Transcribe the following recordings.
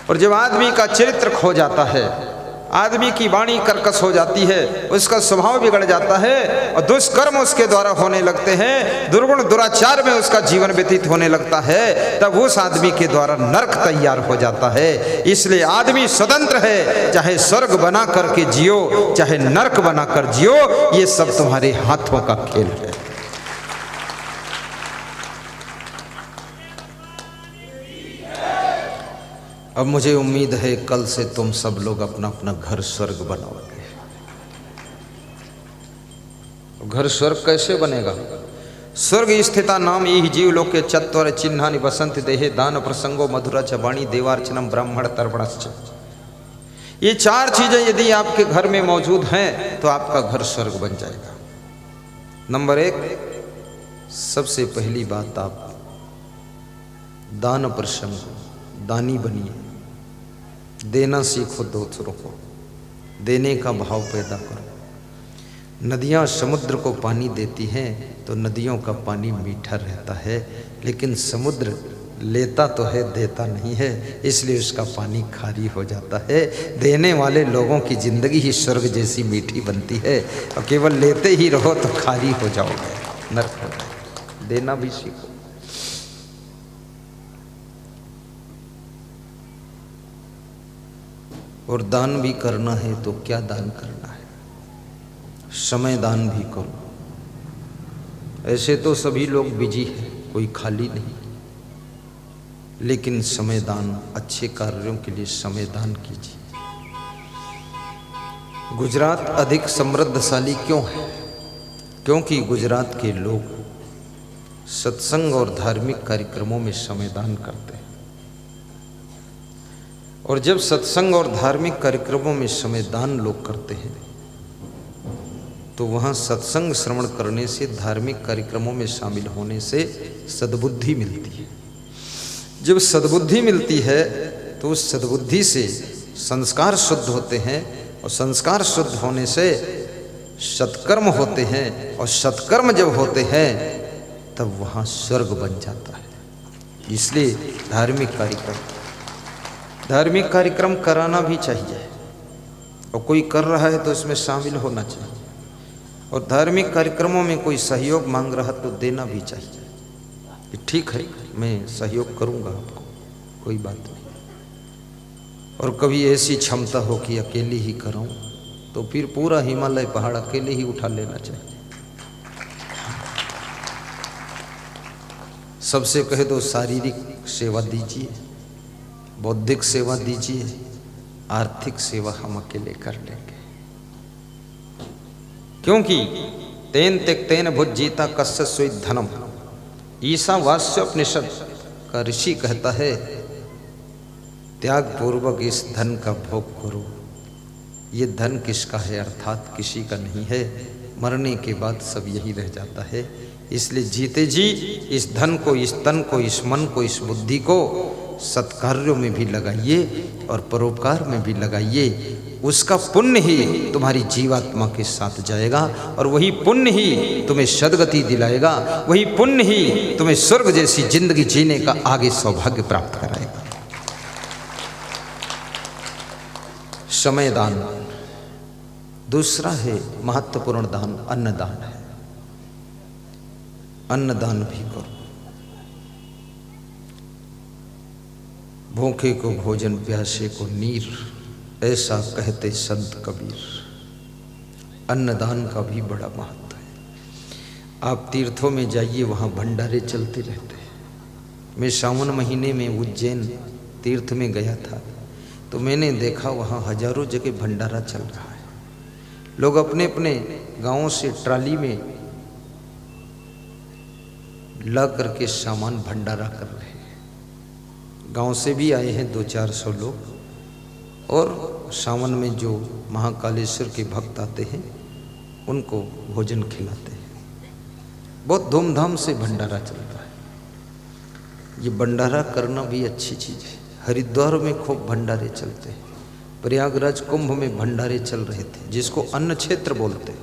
और जब आदमी का चरित्र खो जाता है, आदमी की वाणी कर्कश हो जाती है, उसका स्वभाव बिगड़ जाता है और दुष्कर्म उसके द्वारा होने लगते हैं, दुर्गुण दुराचार में उसका जीवन व्यतीत होने लगता है, तब उस आदमी के द्वारा नरक तैयार हो जाता है। इसलिए आदमी स्वतंत्र है, चाहे स्वर्ग बना करके जियो, चाहे नरक बना कर जियो, ये सब तुम्हारे हाथों का खेल है। अब मुझे उम्मीद है कल से तुम सब लोग अपना अपना घर स्वर्ग बनाओगे। घर स्वर्ग कैसे बनेगा? स्वर्ग स्थिता नाम यही जीवलोक के चत्वर चिन्हानि वसंत देहे दान प्रसंगो मधुरा च वाणी देवार्चनम ब्राह्मण तर्पणश्च। ये चार चीजें यदि आपके घर में मौजूद हैं तो आपका घर स्वर्ग बन जाएगा। नंबर 1, सबसे पहली बात, आप दान प्रसंग, दानी बनिए, देना सीखो दूसरों को, देने का भाव पैदा करो। नदियाँ समुद्र को पानी देती हैं तो नदियों का पानी मीठा रहता है, लेकिन समुद्र लेता तो है, देता नहीं है, इसलिए उसका पानी खारी हो जाता है। देने वाले लोगों की जिंदगी ही स्वर्ग जैसी मीठी बनती है, और केवल लेते ही रहो तो खारी हो जाओगे, नरक हो जाएगा। देना भी सीखो। और दान भी करना है तो क्या दान करना है? समय दान भी करो। ऐसे तो सभी लोग बिजी हैं, कोई खाली नहीं, लेकिन समय दान, अच्छे कार्यों के लिए समय दान कीजिए। गुजरात अधिक समृद्धशाली क्यों है? क्योंकि गुजरात के लोग सत्संग और धार्मिक कार्यक्रमों में समय दान करते हैं। और जब सत्संग और धार्मिक कार्यक्रमों में समय दान लोग करते हैं तो वहाँ सत्संग श्रवण करने से, धार्मिक कार्यक्रमों में शामिल होने से सद्बुद्धि मिलती है। जब सद्बुद्धि मिलती है तो उस सद्बुद्धि से संस्कार शुद्ध होते हैं, और संस्कार शुद्ध होने से सत्कर्म होते हैं, और सत्कर्म जब होते हैं तब वहाँ स्वर्ग बन जाता है। इसलिए धार्मिक कार्यक्रम कराना भी चाहिए, और कोई कर रहा है तो उसमें शामिल होना चाहिए, और धार्मिक कार्यक्रमों में कोई सहयोग मांग रहा तो देना भी चाहिए कि ठीक है, मैं सहयोग करूंगा आपको, कोई बात नहीं। और कभी ऐसी क्षमता हो कि अकेले ही कराऊं तो फिर पूरा हिमालय पहाड़ अकेले ही उठा लेना चाहिए। सबसे कहे तो शारीरिक सेवा दीजिए, बौद्धिक सेवा दीजिए, आर्थिक सेवा हम अकेले कर लेंगे। क्योंकि तेन त्यक्तेन भुज्जीता कस्य स्वेद धनम, ईशावास्योपनिषद का ऋषि कहता है, त्याग पूर्वक इस धन का भोग करो। ये धन किसका है? अर्थात किसी का नहीं है, मरने के बाद सब यही रह जाता है। इसलिए जीते जी इस धन को, इस तन को, इस मन को, इस बुद्धि को सत्कार्यों में भी लगाइए और परोपकार में भी लगाइए। उसका पुण्य ही तुम्हारी जीवात्मा के साथ जाएगा, और वही पुण्य ही तुम्हें सद्गति दिलाएगा, वही पुण्य ही तुम्हें स्वर्ग जैसी जिंदगी जीने का आगे सौभाग्य प्राप्त कराएगा। समय दान। दूसरा है महत्वपूर्ण दान, अन्नदान है। अन्नदान भी करो। भूखे को भोजन, प्यासे को नीर, ऐसा कहते संत कबीर। अन्नदान का भी बड़ा महत्व है। आप तीर्थों में जाइए, वहाँ भंडारे चलते रहते हैं। मैं सावन महीने में उज्जैन तीर्थ में गया था तो मैंने देखा वहाँ हजारों जगह भंडारा चल रहा है। लोग अपने अपने गांवों से ट्राली में ला करके सामान भंडारा कर रहे हैं। गांव से भी आए हैं 200-400 लोग, और सावन में जो महाकालेश्वर के भक्त आते हैं उनको भोजन खिलाते हैं। बहुत धूमधाम से भंडारा चलता है। ये भंडारा करना भी अच्छी चीज़ है। हरिद्वार में खूब भंडारे चलते हैं, प्रयागराज कुंभ में भंडारे चल रहे थे, जिसको अन्न क्षेत्र बोलते हैं।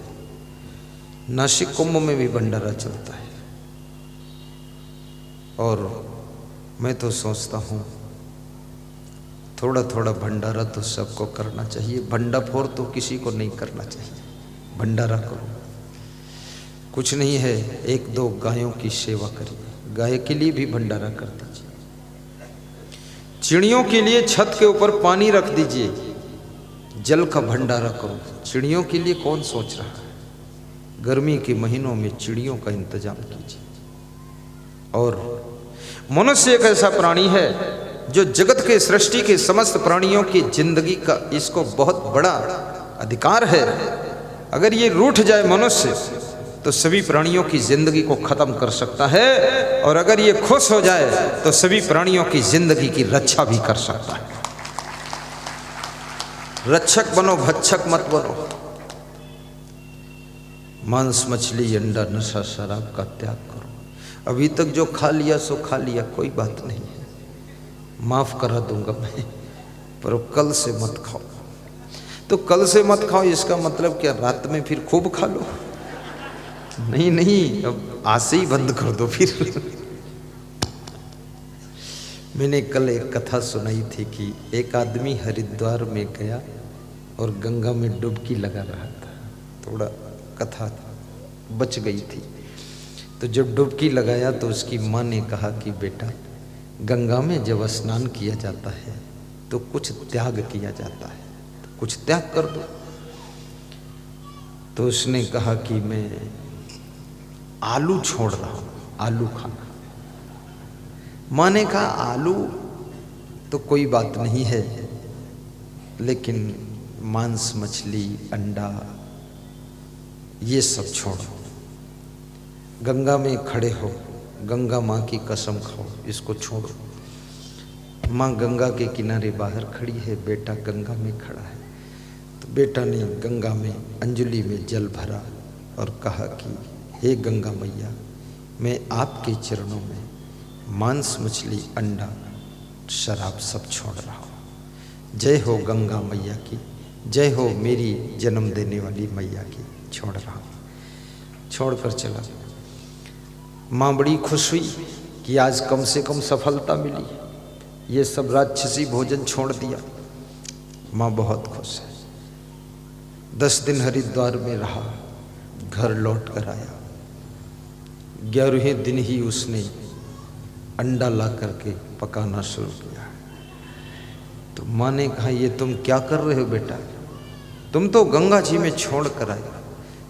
नासिक कुंभ में भी भंडारा चलता है। और मैं तो सोचता हूँ थोड़ा थोड़ा भंडारा तो सबको करना चाहिए, भंडाफोड़ तो किसी को नहीं करना चाहिए। भंडारा करो, कुछ नहीं है, एक दो गायों की सेवा करिए, गाय के लिए भी भंडारा कर दीजिए। चिड़ियों के लिए छत के ऊपर पानी रख दीजिए, जल का भंडारा करो। चिड़ियों के लिए कौन सोच रहा है? गर्मी के महीनों में चिड़ियों का इंतजाम कीजिए। और मनुष्य एक ऐसा प्राणी है जो जगत के सृष्टि के समस्त प्राणियों की जिंदगी का इसको बहुत बड़ा अधिकार है। अगर ये रूठ जाए मनुष्य तो सभी प्राणियों की जिंदगी को खत्म कर सकता है, और अगर ये खुश हो जाए तो सभी प्राणियों की जिंदगी की रक्षा भी कर सकता है। रक्षक बनो, भक्षक मत बनो। मांस, मछली, अंडा, नशा, शराब का त्याग करो। अभी तक जो खा लिया सो खा लिया, कोई बात नहीं है, माफ करा दूंगा मैं, पर कल से मत खाओ। तो कल से मत खाओ इसका मतलब क्या रात में फिर खूब खा लो? नहीं नहीं, अब आज से ही बंद कर दो फिर। मैंने कल एक कथा सुनाई थी कि एक आदमी हरिद्वार में गया और गंगा में डुबकी लगा रहा था। थोड़ा कथा बच गई थी। तो जब डुबकी लगाया तो उसकी माँ ने कहा कि बेटा, गंगा में जब स्नान किया जाता है तो कुछ त्याग किया जाता है, तो कुछ त्याग कर दो। तो उसने कहा कि मैं आलू छोड़ रहा हूँ, आलू खाना। माँ ने कहा आलू तो कोई बात नहीं है, लेकिन मांस, मछली, अंडा ये सब छोड़ो। गंगा में खड़े हो, गंगा माँ की कसम खाओ, इसको छोड़ो। माँ गंगा के किनारे बाहर खड़ी है, बेटा गंगा में खड़ा है। तो बेटा ने गंगा में अंजलि में जल भरा और कहा कि हे गंगा मैया, मैं आपके चरणों में मांस, मछली, अंडा, शराब सब छोड़ रहा हूँ। जय हो गंगा मैया की, जय हो मेरी जन्म देने वाली मैया की। छोड़ रहा हूँ। छोड़कर चला। माँ बड़ी खुश हुई कि आज कम से कम सफलता मिली, ये सब राक्षसी भोजन छोड़ दिया। माँ बहुत खुश है। 10 दिन हरिद्वार में रहा, घर लौट कर आया। 11वें दिन ही उसने अंडा ला करके पकाना शुरू किया। तो माँ ने कहा ये तुम क्या कर रहे हो बेटा, तुम तो गंगा जी में छोड़ कर आए।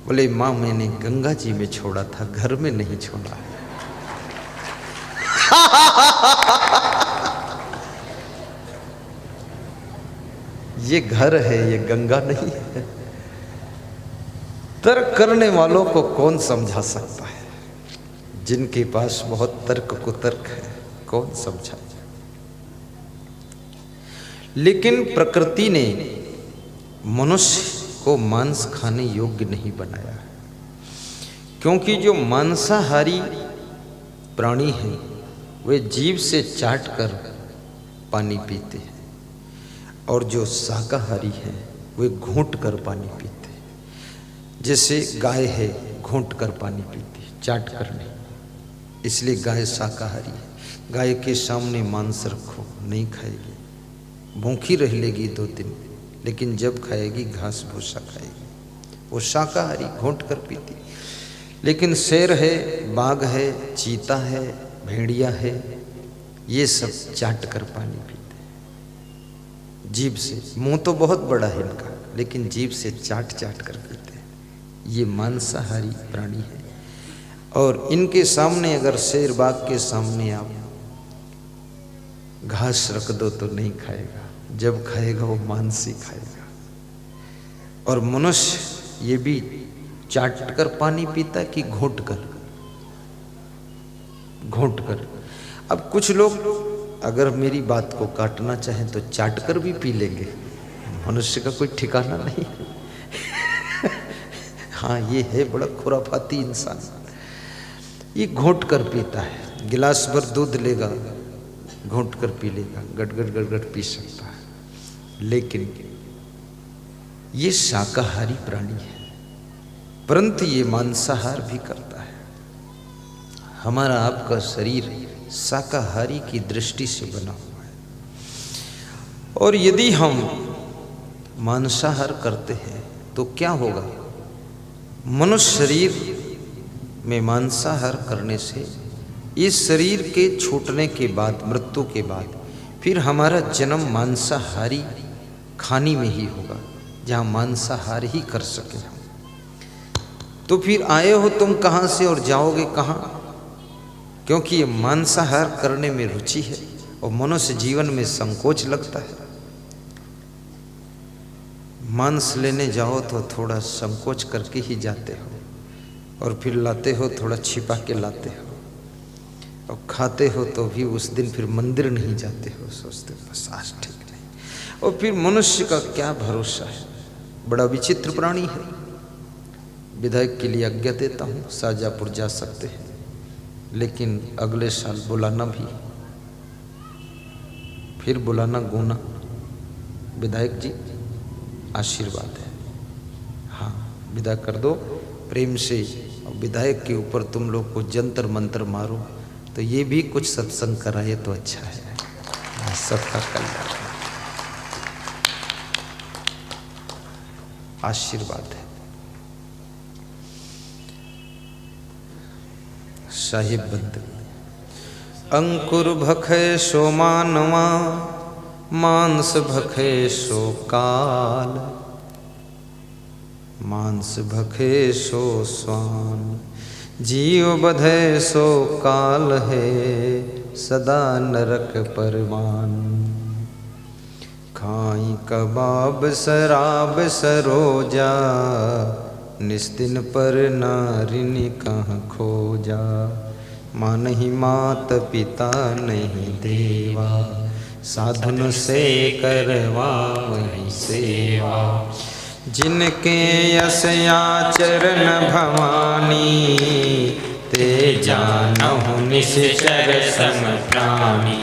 बोले माँ मैंने गंगा जी में छोड़ा था, घर में नहीं छोड़ा है। ये घर है, ये गंगा नहीं है। तर्क करने वालों को कौन समझा सकता है? जिनके पास बहुत तर्क कुतर्क है, कौन समझाए? लेकिन प्रकृति ने मनुष्य को मांस खाने योग्य नहीं बनाया, क्योंकि जो मांसाहारी प्राणी हैं वे जीभ से चाट कर पानी पीते हैं, और जो शाकाहारी हैं वे घूंट कर पानी पीते हैं। जैसे गाय है, घूंट कर पानी पीती है, चाट कर नहीं। इसलिए गाय शाकाहारी है। गाय के सामने मांस रखो, नहीं खाएगी, भूखी रह लेगी 2 दिन, लेकिन जब खाएगी घास भूसा खाएगी। वो शाकाहारी, घोंट कर पीती। लेकिन शेर है, बाघ है, चीता है, भेड़िया है, ये सब चाट कर पानी पीते हैं जीभ से। मुंह तो बहुत बड़ा है इनका, लेकिन जीभ से चाट चाट कर पीते हैं। ये मांसाहारी प्राणी है। और इनके सामने अगर शेर, बाघ के सामने आप घास रख दो तो नहीं खाएगा, जब खाएगा वो मांस ही खाएगा। और मनुष्य ये भी चाट कर पानी पीता कि घोंट कर? घोंट कर। अब कुछ लोग अगर मेरी बात को काटना चाहें तो चाट कर भी पी लेंगे। मनुष्य का कोई ठिकाना नहीं। हाँ, ये है बड़ा खुराफाती इंसान। ये घोंट कर पीता है, गिलास भर दूध लेगा, घोंट कर पी लेगा, गटगट गटगट पी सकता है। लेकिन ये शाकाहारी प्राणी है, परंतु ये मांसाहार भी करता है। हमारा आपका शरीर शाकाहारी की दृष्टि से बना हुआ है। और यदि हम मांसाहार करते हैं तो क्या होगा? मनुष्य शरीर में मांसाहार करने से इस शरीर के छूटने के बाद, मृत्यु के बाद, फिर हमारा जन्म मांसाहारी खाने में ही होगा, जहाँ मांसाहार ही कर सके। तो फिर आए हो तुम कहाँ से और जाओगे कहाँ? क्योंकि ये मांसाहार करने में रुचि है और मनुष्य जीवन में संकोच लगता है। मांस लेने जाओ तो थोड़ा संकोच करके ही जाते हो, और फिर लाते हो थोड़ा छिपा के लाते हो, और खाते हो तो भी उस दिन फिर मंदिर नहीं जाते हो, सोचते बस आज ठीक नहीं। और फिर मनुष्य का क्या भरोसा है, बड़ा विचित्र प्राणी है। विधायक के लिए आज्ञा देता हूँ, शाहजहाँपुर जा सकते हैं, लेकिन अगले साल बुलाना भी, फिर बुलाना गुना। विधायक जी आशीर्वाद है, हाँ विदा कर दो प्रेम से। और विधायक के ऊपर तुम लोग को जंतर मंत्र मारो तो ये भी कुछ सत्संग कराए तो अच्छा है, सबका कल्याण। आशीर्वाद है। साहिब बंद अंकुर भखे सो मानवा, मांस भखे सो काल, मांस भखे सो स्वान, जीव बधे सो काल है, सदा नरक परमान। खाई कबाब शराब सरोजा, निस्दिन पर नारिनी कहाँ खोजा। माँ नहीं मात पिता नहीं देवा, साधन से करवा वही सेवा। जिनके यश आचरण भवानी, ते जानहु निश्चर सम प्राणी।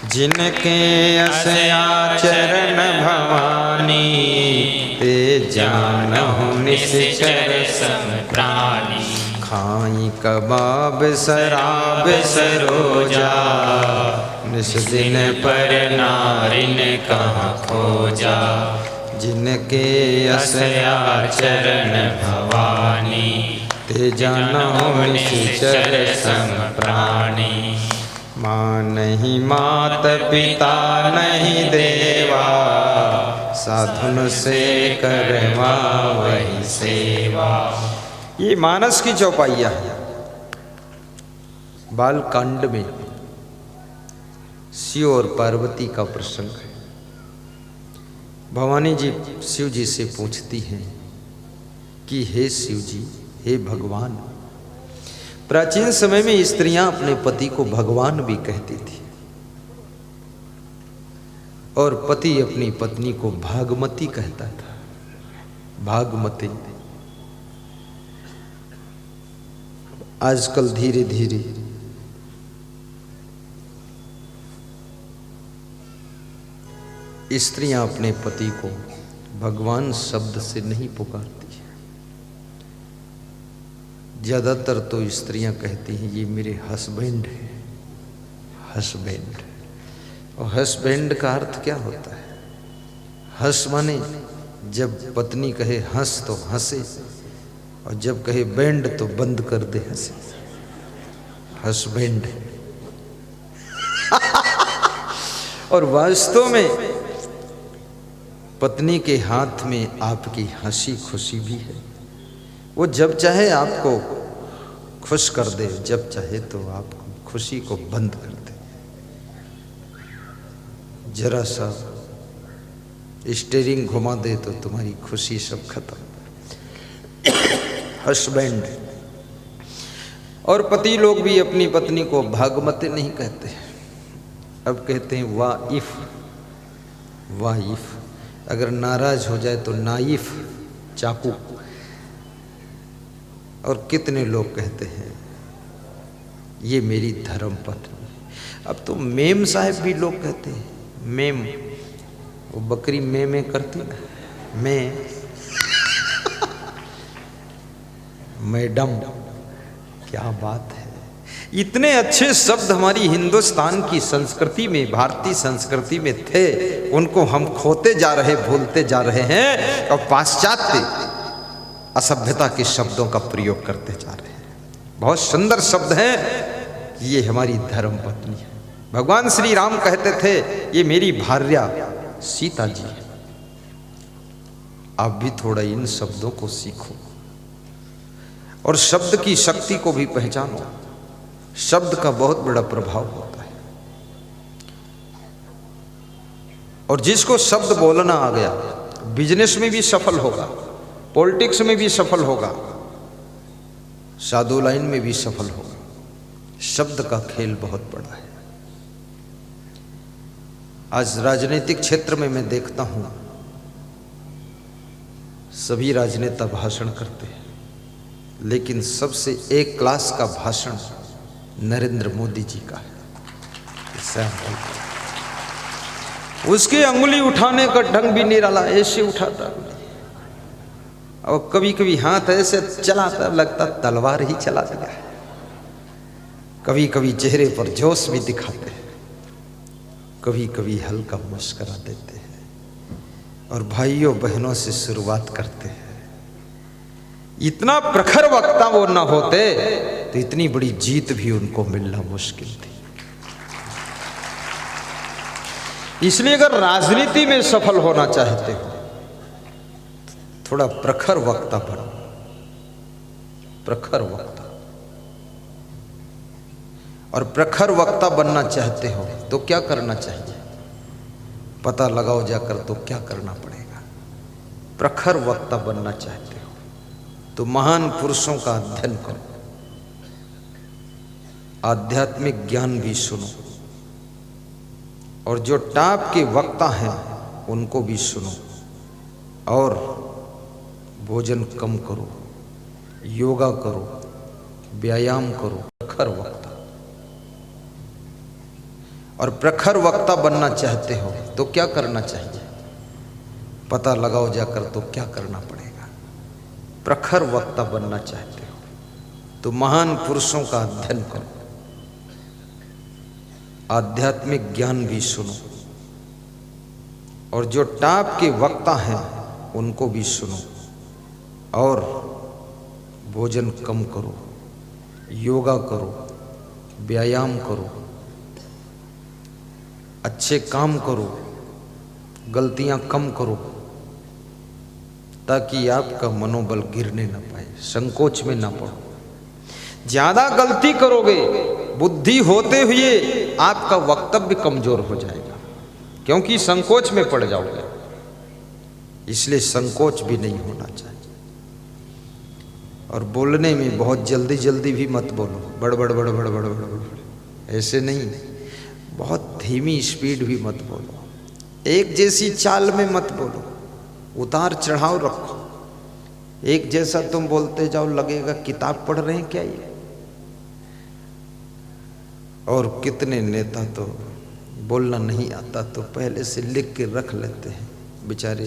जिनके यश आचरण भवानी, ते जानहु निश्चर सम प्राणी। खाई कबाब शराब सरोजा, निस दिन पर नारिन कहाँ खोजा। जिनके यश आचरण भवानी, ते जानहु निश्चर सम प्राणी। माँ नहीं मात पिता नहीं देवा, साधुन से करवा वही सेवा। ये मानस की चौपाइया है। बालकांड में शिव और पार्वती का प्रसंग है। भवानी जी शिव जी से पूछती हैं कि हे शिव जी, हे भगवान। प्राचीन समय में स्त्रियां अपने पति को भगवान भी कहती थी, और पति अपनी पत्नी को भागमती कहता था। भागमती। आजकल धीरे धीरे स्त्रियां अपने पति को भगवान शब्द से नहीं पुकारती है। ज्यादातर तो स्त्रियां कहती हैं ये मेरे हस्बैंड है, हस्बैंड। और हस्बैंड का अर्थ क्या होता है? हंस माने जब पत्नी कहे हंस तो हंसे, और जब कहे बैंड तो बंद कर दे हंसे। हस्बैंड। और वास्तव में पत्नी के हाथ में आपकी हंसी खुशी भी है। वो जब चाहे आपको खुश कर दे, जब चाहे तो आपको खुशी को बंद कर दे। जरा सा स्टीयरिंग घुमा दे तो तुम्हारी खुशी सब खत्म। हस्बैंड। और पति लोग भी अपनी पत्नी को भागमती नहीं कहते, अब कहते हैं वाइफ। वाइफ। अगर नाराज हो जाए तो नाइफ, चाकू। और कितने लोग कहते हैं ये मेरी धर्म पत्नी। अब तो मेम साहब भी लोग कहते हैं, मेम। वो बकरी में करती ना, मैं मैडम। क्या बात है। इतने अच्छे शब्द हमारी हिंदुस्तान की संस्कृति में, भारतीय संस्कृति में थे, उनको हम खोते जा रहे, भूलते जा रहे हैं और पाश्चात्य असभ्यता के शब्दों का प्रयोग करते जा रहे हैं। बहुत सुंदर शब्द है, ये हमारी धर्म पत्नी है। भगवान श्री राम कहते थे ये मेरी भार्या सीता जी है। आप भी थोड़ा इन शब्दों को सीखो और शब्द की शक्ति को भी पहचानो। शब्द का बहुत बड़ा प्रभाव होता है और जिसको शब्द बोलना आ गया, बिजनेस में भी सफल होगा, पॉलिटिक्स में भी सफल होगा, साधु लाइन में भी सफल होगा। शब्द का खेल बहुत बड़ा है। आज राजनीतिक क्षेत्र में मैं देखता हूं सभी राजनेता भाषण करते हैं, लेकिन सबसे एक क्लास का भाषण नरेंद्र मोदी जी का है। उसके अंगुली उठाने का ढंग भी निराला, ऐसे उठाता और कभी कभी हाथ ऐसे चलाता लगता तलवार ही चला दिया है। कभी कभी चेहरे पर जोश भी दिखाते हैं, कभी कभी हल्का मुस्कुरा देते हैं और भाइयों बहनों से शुरुआत करते हैं। इतना प्रखर वक्ता वो ना होते तो इतनी बड़ी जीत भी उनको मिलना मुश्किल थी। इसलिए अगर राजनीति में सफल होना चाहते हो थोड़ा प्रखर वक्ता बनो, प्रखर वक्ता। और प्रखर वक्ता बनना चाहते हो तो क्या करना चाहिए? पता लगाओ जाकर तो क्या करना पड़ेगा। प्रखर वक्ता बनना चाहते हो तो महान पुरुषों का अध्ययन करो, आध्यात्मिक ज्ञान भी सुनो और जो टॉप के वक्ता हैं उनको भी सुनो और भोजन कम करो, योगा करो, व्यायाम करो। प्रखर वक्ता। और प्रखर वक्ता बनना चाहते हो तो क्या करना चाहिए? पता लगाओ जाकर तो क्या करना पड़ेगा। प्रखर वक्ता बनना चाहते हो तो महान पुरुषों का अध्ययन करो, आध्यात्मिक ज्ञान भी सुनो और जो टॉप के वक्ता हैं उनको भी सुनो और भोजन कम करो, योगा करो, व्यायाम करो, अच्छे काम करो, गलतियां कम करो ताकि आपका मनोबल गिरने न पाए, संकोच में ना पड़ो। ज्यादा गलती करोगे, बुद्धि होते हुए आपका वक्तव्य कमजोर हो जाएगा क्योंकि संकोच में पड़ जाओगे। इसलिए संकोच भी नहीं होना चाहिए। और बोलने में बहुत जल्दी जल्दी भी मत बोलो, बड़बड़ बड़बड़ बड़बड़ बड़बड़ ऐसे नहीं। बहुत धीमी स्पीड भी मत बोलो, एक जैसी चाल में मत बोलो, उतार चढ़ाव रखो। एक जैसा तुम बोलते जाओ लगेगा किताब पढ़ रहे हैं क्या ये। और कितने नेता तो बोलना नहीं आता तो पहले से लिख के रख लेते हैं, बेचारे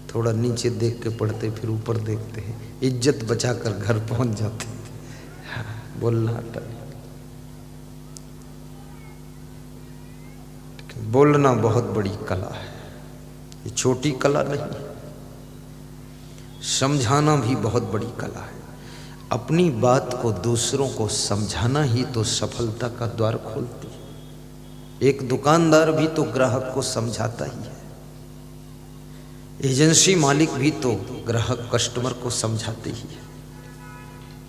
थोड़ा नीचे देख के पढ़ते फिर ऊपर देखते हैं, इज्जत बचाकर घर पहुंच जाते हैं। बोलना आता। बोलना बहुत बड़ी कला है, ये छोटी कला नहीं। समझाना भी बहुत बड़ी कला है। अपनी बात को दूसरों को समझाना ही तो सफलता का द्वार खोलती है। एक दुकानदार भी तो ग्राहक को समझाता ही है, एजेंसी मालिक भी तो ग्राहक कस्टमर को समझाते ही है।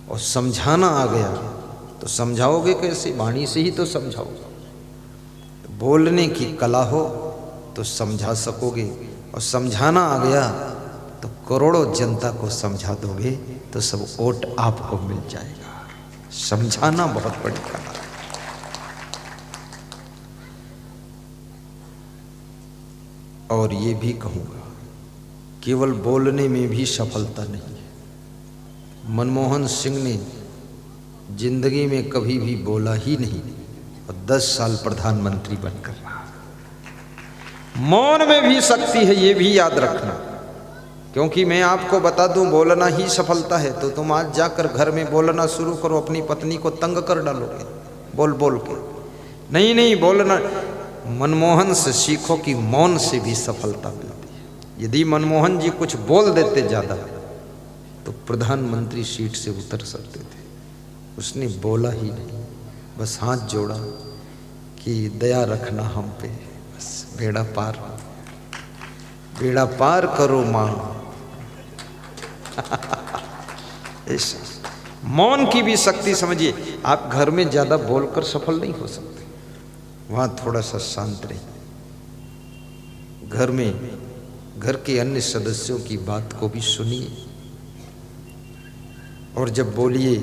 और समझाना आ गया तो समझाओगे कैसे? वाणी से ही तो समझाओगे। बोलने की कला हो तो समझा सकोगे और समझाना आ गया तो करोड़ों जनता को समझा दोगे तो सब वोट आपको मिल जाएगा। समझाना बहुत बड़ी कला है। और ये भी कहूँगा केवल बोलने में भी सफलता नहीं है। मनमोहन सिंह ने जिंदगी में कभी भी बोला ही नहीं और 10 साल प्रधानमंत्री बनकर रहा। मौन में भी शक्ति है, ये भी याद रखना। क्योंकि मैं आपको बता दूं बोलना ही सफलता है, तो तुम आज जाकर घर में बोलना शुरू करो, अपनी पत्नी को तंग कर डालोगे बोल बोल के। नहीं नहीं, बोलना मनमोहन से सीखो कि मौन से भी सफलता मिलती है। यदि मनमोहन जी कुछ बोल देते ज़्यादा तो प्रधानमंत्री सीट से उतर सकते थे, उसने बोला ही नहीं, बस हाथ जोड़ा कि दया रखना हम पे, बस बेड़ा पार करो माँ। ऐसा मौन की भी शक्ति समझिए। आप घर में ज्यादा बोलकर सफल नहीं हो सकते, वहां थोड़ा सा शांत रहिए। घर में घर के अन्य सदस्यों की बात को भी सुनिए, और जब बोलिए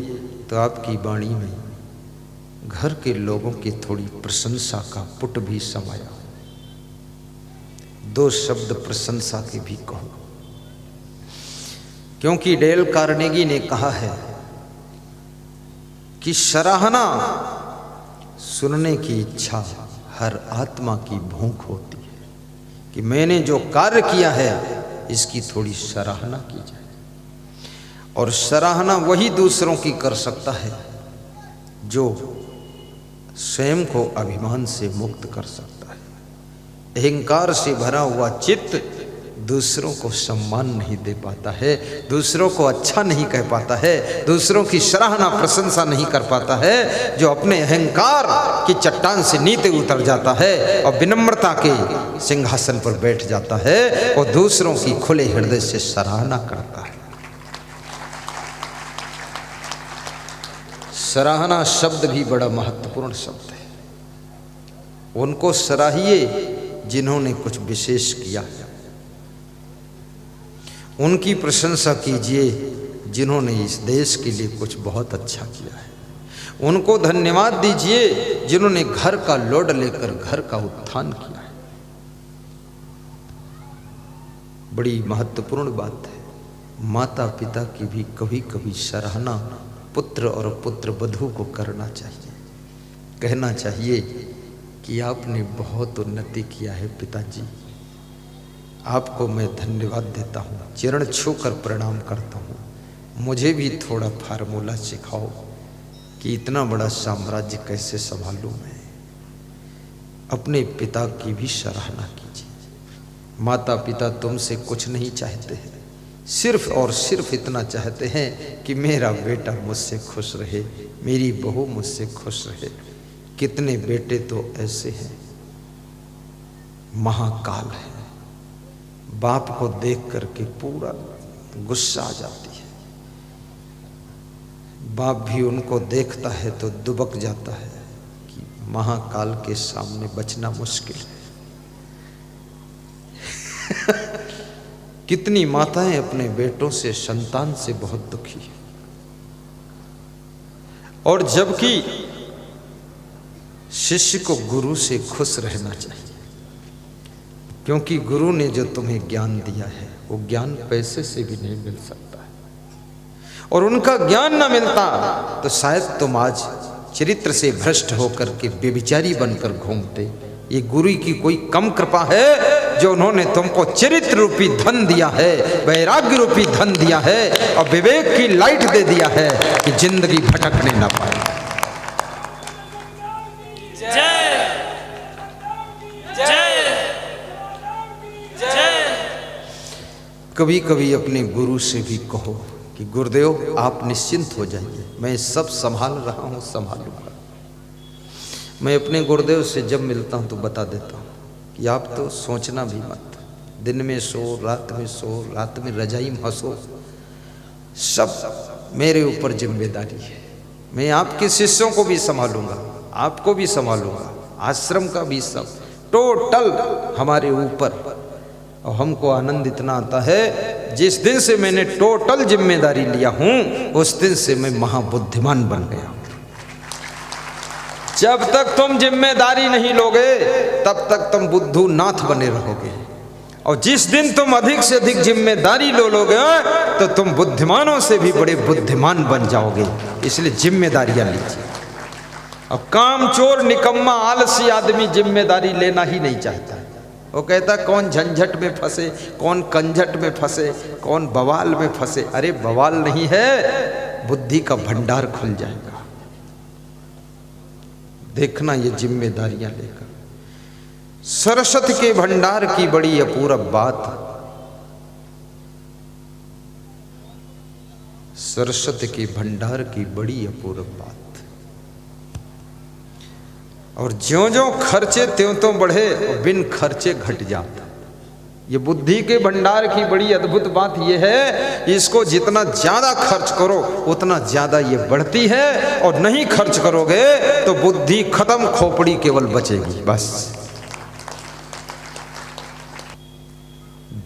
तो आपकी वाणी में घर के लोगों की थोड़ी प्रशंसा का पुट भी समाया हो। 2 शब्द प्रशंसा के भी कहो, क्योंकि डेल कार्नेगी ने कहा है कि सराहना सुनने की इच्छा हर आत्मा की भूख होती है, कि मैंने जो कार्य किया है इसकी थोड़ी सराहना की जाए। और सराहना वही दूसरों की कर सकता है जो स्वयं को अभिमान से मुक्त कर सकता है। अहंकार से भरा हुआ चित्त दूसरों को सम्मान नहीं दे पाता है, दूसरों को अच्छा नहीं कह पाता है, दूसरों की सराहना प्रशंसा नहीं कर पाता है। जो अपने अहंकार की चट्टान से नीचे उतर जाता है और विनम्रता के सिंहासन पर बैठ जाता है, और दूसरों की खुले हृदय से सराहना करता है। सराहना शब्द भी बड़ा महत्वपूर्ण शब्द है। उनको सराहिए जिन्होंने कुछ विशेष किया है, उनकी प्रशंसा कीजिए जिन्होंने इस देश के लिए कुछ बहुत अच्छा किया है, उनको धन्यवाद दीजिए जिन्होंने घर का लोड लेकर घर का उत्थान किया है। बड़ी महत्वपूर्ण बात है। माता पिता की भी कभी कभी सराहना पुत्र और पुत्र वधू को करना चाहिए। कहना चाहिए कि आपने बहुत उन्नति किया है पिताजी, आपको मैं धन्यवाद देता हूँ, चरण छूकर प्रणाम करता हूँ। मुझे भी थोड़ा फार्मूला सिखाओ कि इतना बड़ा साम्राज्य कैसे संभालूँ मैं। अपने पिता की भी सराहना कीजिए। माता पिता तुमसे कुछ नहीं चाहते हैं, सिर्फ और सिर्फ इतना चाहते हैं कि मेरा बेटा मुझसे खुश रहे, मेरी बहू मुझसे खुश रहे। कितने बेटे तो ऐसे हैं महाकाल है, बाप को देख करके पूरा गुस्सा आ जाती है, बाप भी उनको देखता है तो दुबक जाता है कि महाकाल के सामने बचना मुश्किल है। कितनी माताएं अपने बेटों से, संतान से बहुत दुखी है, और जबकि शिष्य को गुरु से खुश रहना चाहिए, क्योंकि गुरु ने जो तुम्हें ज्ञान दिया है वो ज्ञान पैसे से भी नहीं मिल सकता है। और उनका ज्ञान ना मिलता तो शायद तुम आज चरित्र से भ्रष्ट होकर के व्यभिचारी बनकर घूमते। ये गुरु की कोई कम कृपा है जो उन्होंने तुमको चरित्र रूपी धन दिया है, वैराग्य रूपी धन दिया है, और विवेक की लाइट दे दिया है कि जिंदगी भटकने ना पाए। कभी कभी अपने गुरु से भी कहो कि गुरुदेव आप निश्चिंत हो जाइए, मैं सब संभाल रहा हूँ, संभालूंगा। मैं अपने गुरुदेव से जब मिलता हूँ तो बता देता हूँ कि आप तो सोचना भी मत, दिन में सो, रात में सो, रात में रजाई में हंसो, सब मेरे ऊपर जिम्मेदारी है। मैं आपके शिष्यों को भी संभालूंगा, आपको भी संभालूंगा, आश्रम का भी, सब टोटल हमारे ऊपर। और हमको आनंद इतना आता है, जिस दिन से मैंने टोटल जिम्मेदारी लिया हूं उस दिन से मैं महाबुद्धिमान बन गया हूं। जब तक तुम जिम्मेदारी नहीं लोगे तब तक तुम बुद्धू नाथ बने रहोगे, और जिस दिन तुम अधिक से अधिक जिम्मेदारी लोगे तो तुम बुद्धिमानों से भी बड़े बुद्धिमान बन जाओगे। इसलिए जिम्मेदारियां लीजिए। और कामचोर, निकम्मा, आलसी आदमी जिम्मेदारी लेना ही नहीं चाहता। वो कहता कौन झंझट में फंसे, कौन कंझट में फंसे, कौन बवाल में फंसे। अरे बवाल नहीं है, बुद्धि का भंडार खुल जाएगा। देखना ये जिम्मेदारियां लेकर। सरस्वती के भंडार की बड़ी अपूर्व बात, सरस्वती के भंडार की बड़ी अपूर्व बात। और ज्यों ज्यों खर्चे त्यों त्यों बढ़े और बिन खर्चे घट जाता। ये बुद्धि के भंडार की बड़ी अद्भुत बात ये है, इसको जितना ज्यादा खर्च करो उतना ज्यादा ये बढ़ती है, और नहीं खर्च करोगे तो बुद्धि खत्म, खोपड़ी केवल बचेगी बस।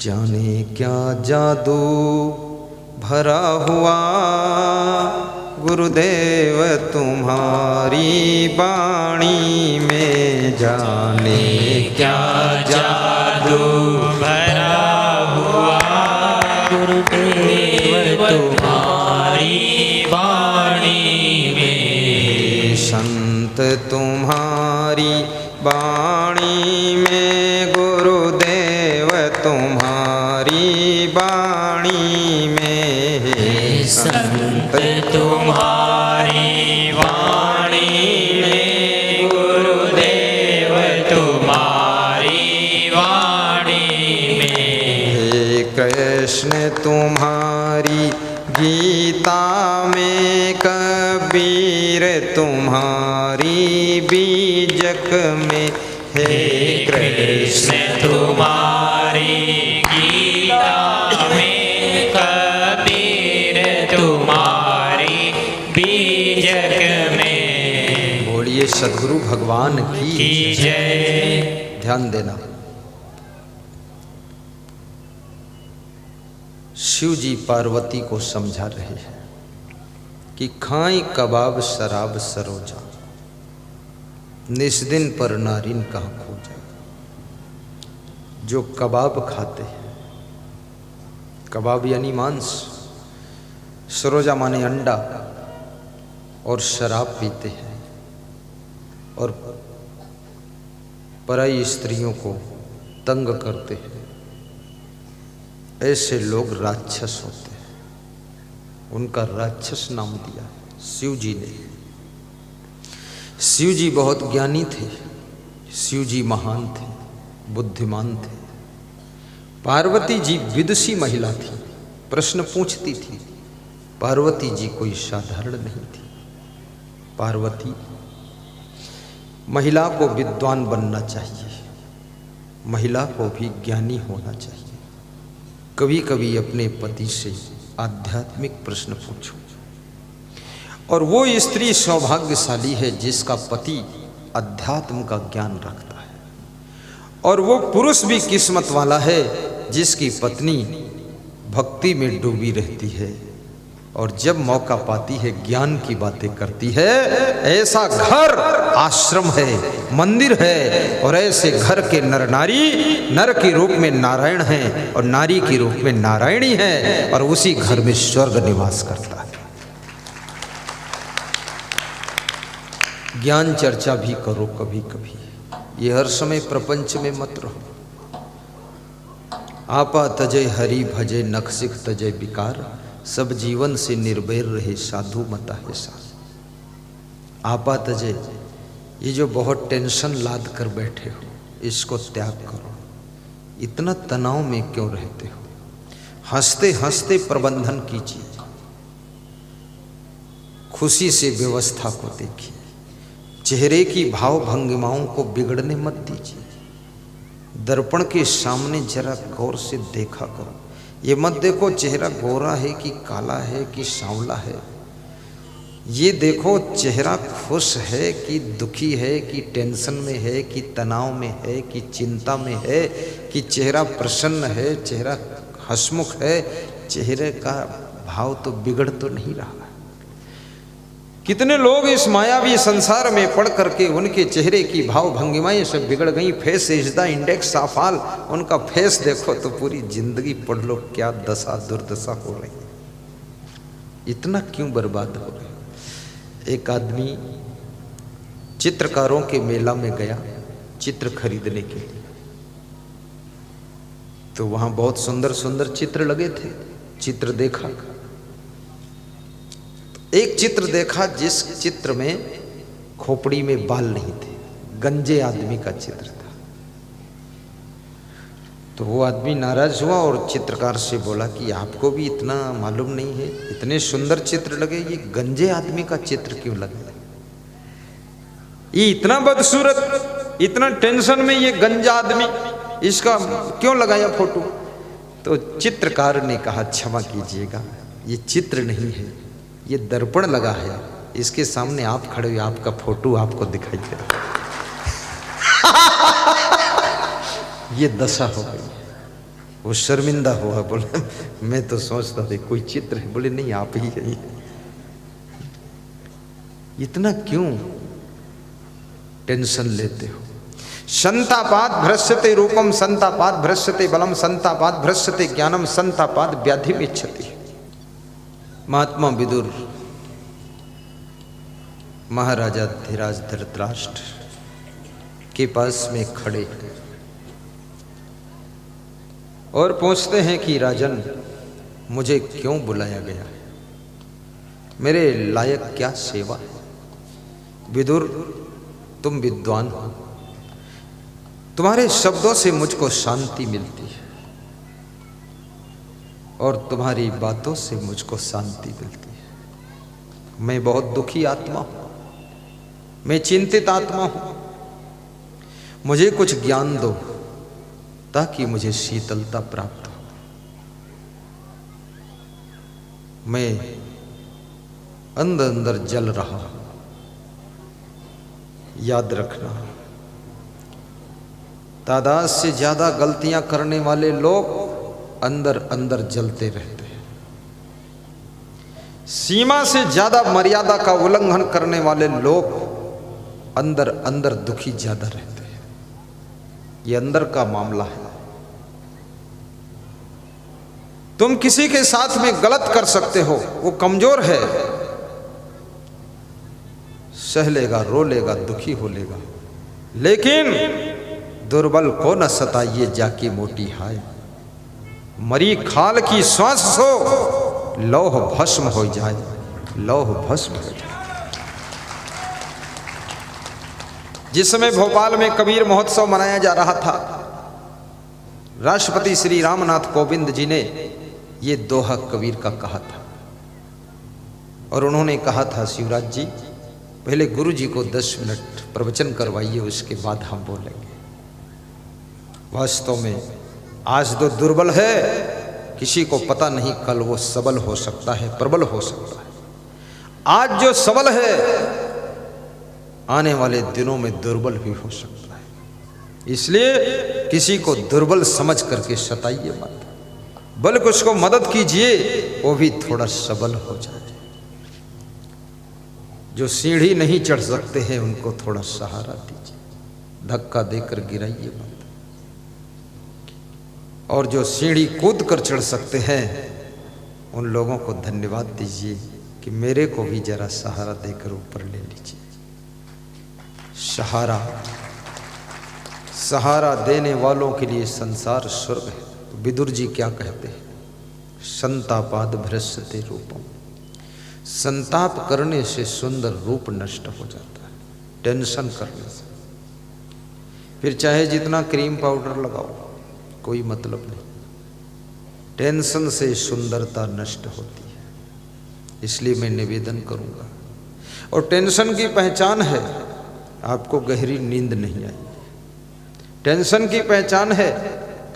जाने क्या जादू भरा हुआ गुरुदेव तुम्हारी वाणी में, जाने क्या जादू भरा हुआ गुरुदेव तुम्हारी वाणी में, संत तुम्हारी वाणी में, गुरुदेव तुम्हारी वाणी में, संत तुम्हारी वाणी में, गुरुदेव तुम्हारी वाणी में, हे कृष्ण तुम्हारी गीता में, कबीर तुम्हारी बीजक में, हे कृष्ण तुम्हारी गीता में, कबीर तुम्हारी बीजक में। बोलिए सद्गुरु भगवान की जय। ध्यान देना, शिव जी पार्वती को समझा रहे हैं कि खाई कबाब शराब सरोजा, निस्दिन पर नारिन कहाँ खोजा। जो कबाब खाते हैं, कबाब यानी मांस, सरोजा माने अंडा, और शराब पीते हैं और पराई स्त्रियों को तंग करते हैं, ऐसे लोग राक्षस होते हैं। उनका राक्षस नाम दिया शिव जी ने। शिव जी बहुत ज्ञानी थे, शिव जी महान थे, बुद्धिमान थे। पार्वती जी विदुषी महिला थी, प्रश्न पूछती थी। पार्वती जी कोई साधारण नहीं थी। पार्वती, महिला को विद्वान बनना चाहिए, महिला को भी ज्ञानी होना चाहिए। कभी कभी अपने पति से आध्यात्मिक प्रश्न पूछो। और वो स्त्री सौभाग्यशाली है जिसका पति अध्यात्म का ज्ञान रखता है, और वो पुरुष भी किस्मत वाला है जिसकी पत्नी भक्ति में डूबी रहती है और जब मौका पाती है ज्ञान की बातें करती है। ऐसा घर आश्रम है, मंदिर है, और ऐसे घर के नर नारी, नर के रूप में नारायण है और नारी के रूप में नारायणी है, और उसी घर में स्वर्ग निवास करता है। ज्ञान चर्चा भी करो कभी कभी, ये हर समय प्रपंच में मत रहो। आपा तजय हरि भजय, नखसिक तजय विकार, सब जीवन से निर्भर रहे साधु मता है सार। आपा तजय, ये जो बहुत टेंशन लाद कर बैठे हो, इसको त्याग करो। इतना तनाव में क्यों रहते हो? हंसते हंसते प्रबंधन कीजिए, खुशी से व्यवस्था को देखिए, चेहरे की भाव भंगिमाओं को बिगड़ने मत दीजिए। दर्पण के सामने जरा गौर से देखा करो। ये मत देखो चेहरा गोरा है कि काला है कि सांवला है, ये देखो चेहरा खुश है कि दुखी है, कि टेंशन में है, कि तनाव में है, कि चिंता में है, कि चेहरा प्रसन्न है, चेहरा हंसमुख है, चेहरे का भाव तो बिगड़ तो नहीं रहा। कितने लोग इस मायावी संसार में पढ़ करके उनके चेहरे की भाव भंगिमाएं सब बिगड़ गई। Face is the index of all, उनका फेस देखो तो पूरी जिंदगी पढ़ लो क्या दशा दुर्दशा हो रही, इतना क्यों बर्बाद हो गए। एक आदमी चित्रकारों के मेला में गया चित्र खरीदने के लिए। तो वहां बहुत सुंदर सुंदर चित्र लगे थे। चित्र देखा, एक चित्र देखा जिस चित्र में खोपड़ी में बाल नहीं थे, गंजे आदमी का चित्र था। तो वो आदमी नाराज हुआ और चित्रकार से बोला कि आपको भी इतना मालूम नहीं है, इतने सुंदर चित्र लगे, ये गंजे आदमी का चित्र क्यों लगे? ये इतना बदसूरत, इतना टेंशन में ये गंजा आदमी, इसका क्यों लगाया फोटो? तो चित्रकार ने कहा क्षमा कीजिएगा, ये चित्र नहीं है, ये दर्पण लगा है, इसके सामने आप खड़े हुए, आपका फोटो आपको दिखाई दे रहा है। ये दशा हो गई। वो शर्मिंदा हुआ, बोले मैं तो सोचता था कोई चित्र है, बोले नहीं आप ही है। इतना क्यों टेंशन लेते हो? संतापाद भ्रश्यते रूपम, संतापाद भ्रश्यते बलम, संतापाद भ्रश्यते ज्ञानम, संतापाद व्याधिम इच्छति। महात्मा विदुर महाराजा धीराज धृतराष्ट्र के पास में खड़े हैं और पूछते हैं कि राजन, मुझे क्यों बुलाया गया है? मेरे लायक क्या सेवा है? विदुर, तुम विद्वान हो, तुम्हारे शब्दों से मुझको शांति मिलती है और तुम्हारी बातों से मुझको शांति मिलती है। मैं बहुत दुखी आत्मा हूं, मैं चिंतित आत्मा हूं, मुझे कुछ ज्ञान दो ताकि मुझे शीतलता प्राप्त हो। मैं अंदर अंदर जल रहा हूं। याद रखना, तादाद से ज्यादा गलतियां करने वाले लोग अंदर अंदर जलते रहते हैं। सीमा से ज्यादा मर्यादा का उल्लंघन करने वाले लोग अंदर अंदर दुखी ज्यादा रहते हैं। ये अंदर का मामला है। तुम किसी के साथ में गलत कर सकते हो, वो कमजोर है, सह लेगा, रो लेगा, दुखी हो लेगा, लेकिन दुर्बल को न सताइए जाकी मोटी हाय। मरी खाल की श्वास सो लौह भस्म हो जाए, लौह भस्म हो जाए। जिस समय भोपाल में कबीर महोत्सव मनाया जा रहा था, राष्ट्रपति श्री रामनाथ कोविंद जी ने ये दोहा कबीर का कहा था और उन्होंने कहा था, शिवराज जी पहले गुरु जी को 10 मिनट प्रवचन करवाइए, उसके बाद हम बोलेंगे। वास्तव में आज तो दुर्बल है, किसी को पता नहीं कल वो सबल हो सकता है, प्रबल हो सकता है। आज जो सबल है आने वाले दिनों में दुर्बल भी हो सकता है। इसलिए किसी को दुर्बल समझ करके सताइए मत, बल्कि उसको मदद कीजिए, वो भी थोड़ा सबल हो जाए। जो सीढ़ी नहीं चढ़ सकते हैं उनको थोड़ा सहारा दीजिए, धक्का देकर गिराइए मत। और जो सीढ़ी कूद कर चढ़ सकते हैं उन लोगों को धन्यवाद दीजिए कि मेरे को भी जरा सहारा देकर ऊपर ले लीजिए। सहारा, सहारा देने वालों के लिए संसार स्वर्ग है। तो विदुर जी क्या कहते हैं? संतापाद भ्रश्यते रूपम, संताप करने से सुंदर रूप नष्ट हो जाता है, टेंशन करने से। फिर चाहे जितना क्रीम पाउडर लगाओ कोई मतलब नहीं, टेंशन से सुंदरता नष्ट होती है। इसलिए मैं निवेदन करूंगा, और टेंशन की पहचान है आपको गहरी नींद नहीं आई। टेंशन की पहचान है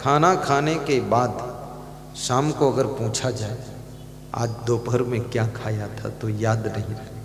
खाना खाने के बाद शाम को अगर पूछा जाए आज दोपहर में क्या खाया था तो याद नहीं रहता।